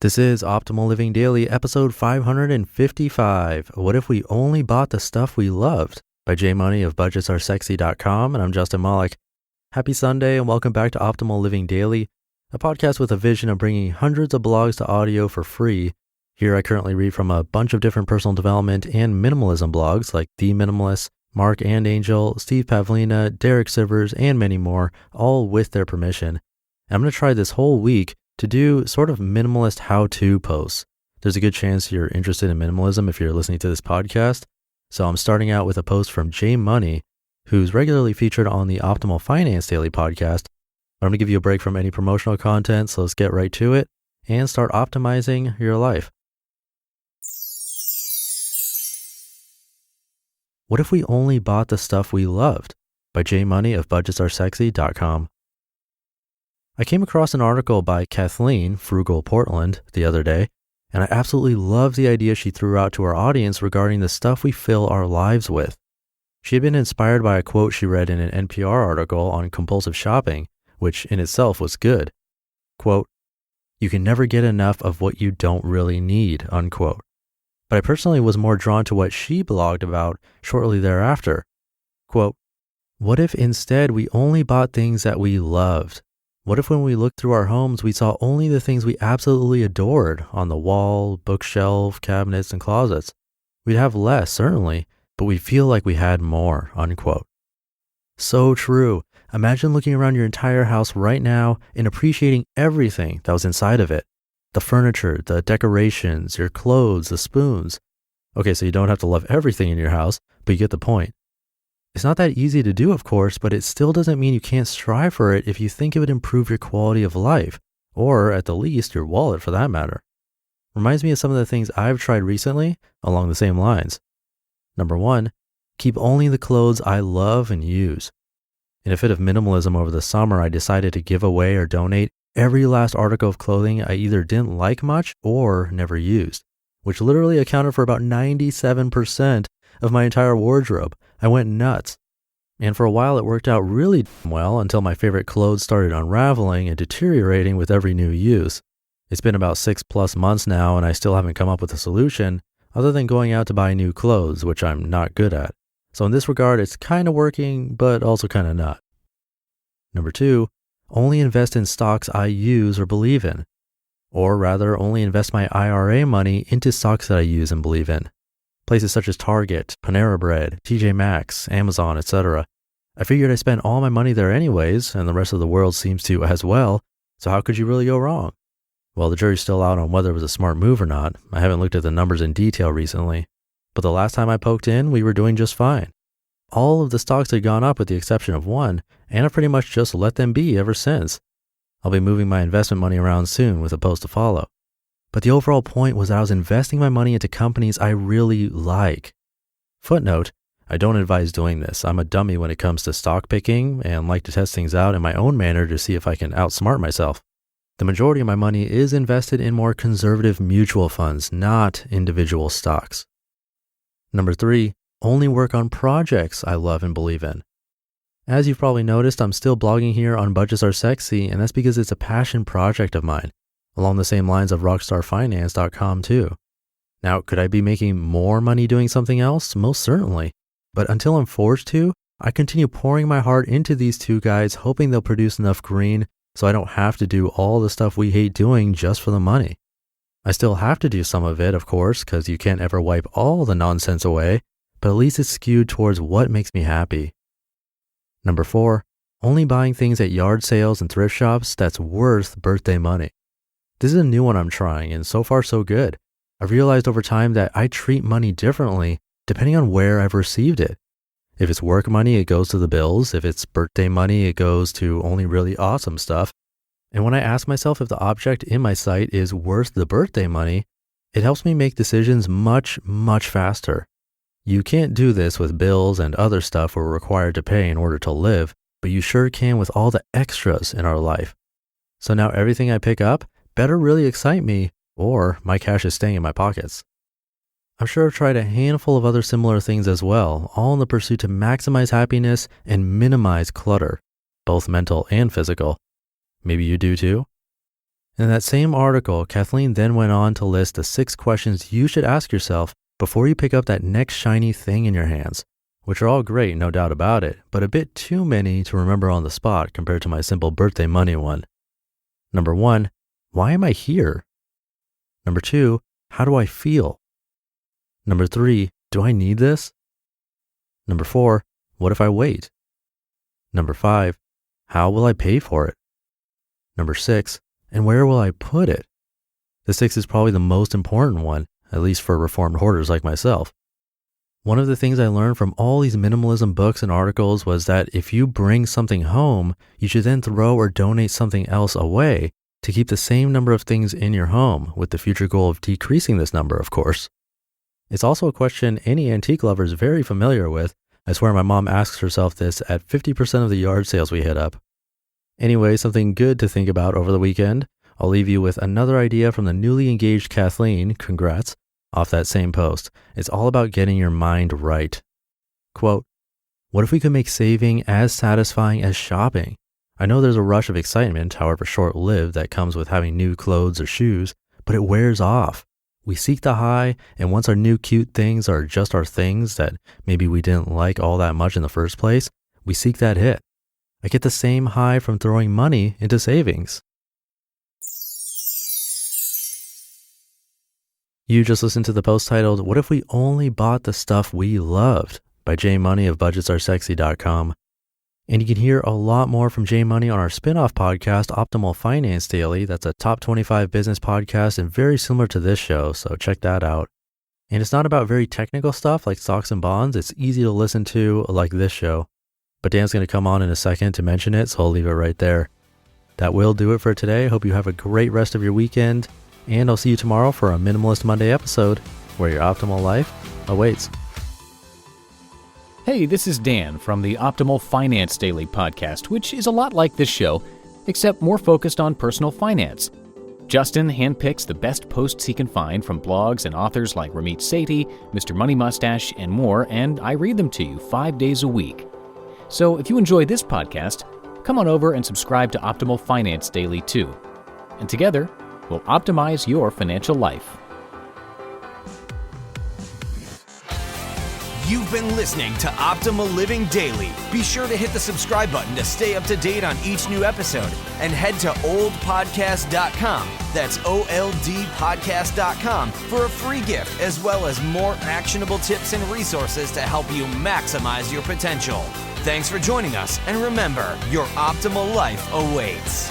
This is Optimal Living Daily, episode 555. What if we only bought the stuff we loved? By M.O.N.E.Y of budgetsaresexy.com, and I'm Justin Malik. Happy Sunday, and welcome back to Optimal Living Daily, a podcast with a vision of bringing hundreds of blogs to audio for free. Here I currently read from a bunch of different personal development and minimalism blogs like The Minimalist, Mark and Angel, Steve Pavlina, Derek Sivers, and many more, all with their permission. I'm going to try this whole week to do sort of minimalist how-to posts. There's a good chance you're interested in minimalism if you're listening to this podcast. So I'm starting out with a post from M.O.N.E.Y, who's regularly featured on the Optimal Finance Daily podcast. I'm going to give you a break from any promotional content, so let's get right to it and start optimizing your life. What if we only bought the stuff we loved? By M.O.N.E.Y of budgetsaresexy.com. I came across an article by Kathleen, Frugal Portland, the other day, and I absolutely loved the idea she threw out to our audience regarding the stuff we fill our lives with. She had been inspired by a quote she read in an NPR article on compulsive shopping, which in itself was good. Quote, "You can never get enough of what you don't really need," unquote. But I personally was more drawn to what she blogged about shortly thereafter. Quote, "What if instead we only bought things that we loved? What if when we looked through our homes, we saw only the things we absolutely adored on the wall, bookshelf, cabinets, and closets? We'd have less, certainly, but we'd feel like we had more," unquote. So true. Imagine looking around your entire house right now and appreciating everything that was inside of it. The furniture, the decorations, your clothes, the spoons. Okay, so you don't have to love everything in your house, but you get the point. It's not that easy to do, of course, but it still doesn't mean you can't strive for it if you think it would improve your quality of life, or at the least, your wallet for that matter. Reminds me of some of the things I've tried recently along the same lines. Number 1, keep only the clothes I love and use. In a fit of minimalism over the summer, I decided to give away or donate every last article of clothing I either didn't like much or never used, which literally accounted for about 97% of my entire wardrobe. I went nuts. And for a while it worked out really well until my favorite clothes started unraveling and deteriorating with every new use. It's been about 6+ months now and I still haven't come up with a solution other than going out to buy new clothes, which I'm not good at. So in this regard, it's kind of working, but also kind of not. Number 2, only invest in stocks I use or believe in. Or rather, only invest my IRA money into stocks that I use and believe in. Places such as Target, Panera Bread, TJ Maxx, Amazon, etc. I figured I spent all my money there anyways, and the rest of the world seems to as well, so how could you really go wrong? Well, the jury's still out on whether it was a smart move or not. I haven't looked at the numbers in detail recently, but the last time I poked in, we were doing just fine. All of the stocks had gone up with the exception of one, and I've pretty much just let them be ever since. I'll be moving my investment money around soon with a post to follow. But the overall point was that I was investing my money into companies I really like. Footnote, I don't advise doing this. I'm a dummy when it comes to stock picking and like to test things out in my own manner to see if I can outsmart myself. The majority of my money is invested in more conservative mutual funds, not individual stocks. Number 3, only work on projects I love and believe in. As you've probably noticed, I'm still blogging here on Budgets Are Sexy, and that's because it's a passion project of mine. Along the same lines of rockstarfinance.com too. Now, could I be making more money doing something else? Most certainly. But until I'm forced to, I continue pouring my heart into these two guys, hoping they'll produce enough green so I don't have to do all the stuff we hate doing just for the money. I still have to do some of it, of course, because you can't ever wipe all the nonsense away, but at least it's skewed towards what makes me happy. Number 4, only buying things at yard sales and thrift shops that's worth birthday money. This is a new one I'm trying, and so far so good. I've realized over time that I treat money differently depending on where I've received it. If it's work money, it goes to the bills. If it's birthday money, it goes to only really awesome stuff. And when I ask myself if the object in my sight is worth the birthday money, it helps me make decisions much, much faster. You can't do this with bills and other stuff we're required to pay in order to live, but you sure can with all the extras in our life. So now everything I pick up better really excite me, or my cash is staying in my pockets. I'm sure I've tried a handful of other similar things as well, all in the pursuit to maximize happiness and minimize clutter, both mental and physical. Maybe you do too? In that same article, Kathleen then went on to list the 6 questions you should ask yourself before you pick up that next shiny thing in your hands, which are all great, no doubt about it, but a bit too many to remember on the spot compared to my simple birthday money one. Number 1, why am I here? Number 2, how do I feel? Number 3, do I need this? Number 4, what if I wait? Number 5, how will I pay for it? Number 6, and where will I put it? The 6 is probably the most important one, at least for reformed hoarders like myself. One of the things I learned from all these minimalism books and articles was that if you bring something home, you should then throw or donate something else away to keep the same number of things in your home, with the future goal of decreasing this number, of course. It's also a question any antique lover is very familiar with. I swear my mom asks herself this at 50% of the yard sales we hit up. Anyway, something good to think about over the weekend. I'll leave you with another idea from the newly engaged Kathleen, congrats, off that same post. It's all about getting your mind right. Quote, what if we could make saving as satisfying as shopping? I know there's a rush of excitement, however short-lived, that comes with having new clothes or shoes, but it wears off. We seek the high, and once our new cute things are just our things that maybe we didn't like all that much in the first place, we seek that hit. I get the same high from throwing money into savings. You just listened to the post titled, What If We Only Bought the Stuff We Loved? By M.O.N.E.Y of budgetsaresexy.com. And you can hear a lot more from M.O.N.E.Y on our spin-off podcast, Optimal Finance Daily. That's a top 25 business podcast and very similar to this show, so check that out. And it's not about very technical stuff like stocks and bonds. It's easy to listen to like this show. But Dan's going to come on in a second to mention it, so I'll leave it right there. That will do it for today. Hope you have a great rest of your weekend, and I'll see you tomorrow for a Minimalist Monday episode where your optimal life awaits. Hey, this is Dan from the Optimal Finance Daily podcast, which is a lot like this show, except more focused on personal finance. Justin handpicks the best posts he can find from blogs and authors like Ramit Sethi, Mr. Money Mustache, and more, and I read them to you 5 days a week. So if you enjoy this podcast, come on over and subscribe to Optimal Finance Daily too. And together, we'll optimize your financial life. You've been listening to Optimal Living Daily. Be sure to hit the subscribe button to stay up to date on each new episode, and head to oldpodcast.com. That's OLDpodcast.com for a free gift, as well as more actionable tips and resources to help you maximize your potential. Thanks for joining us, and remember, your optimal life awaits.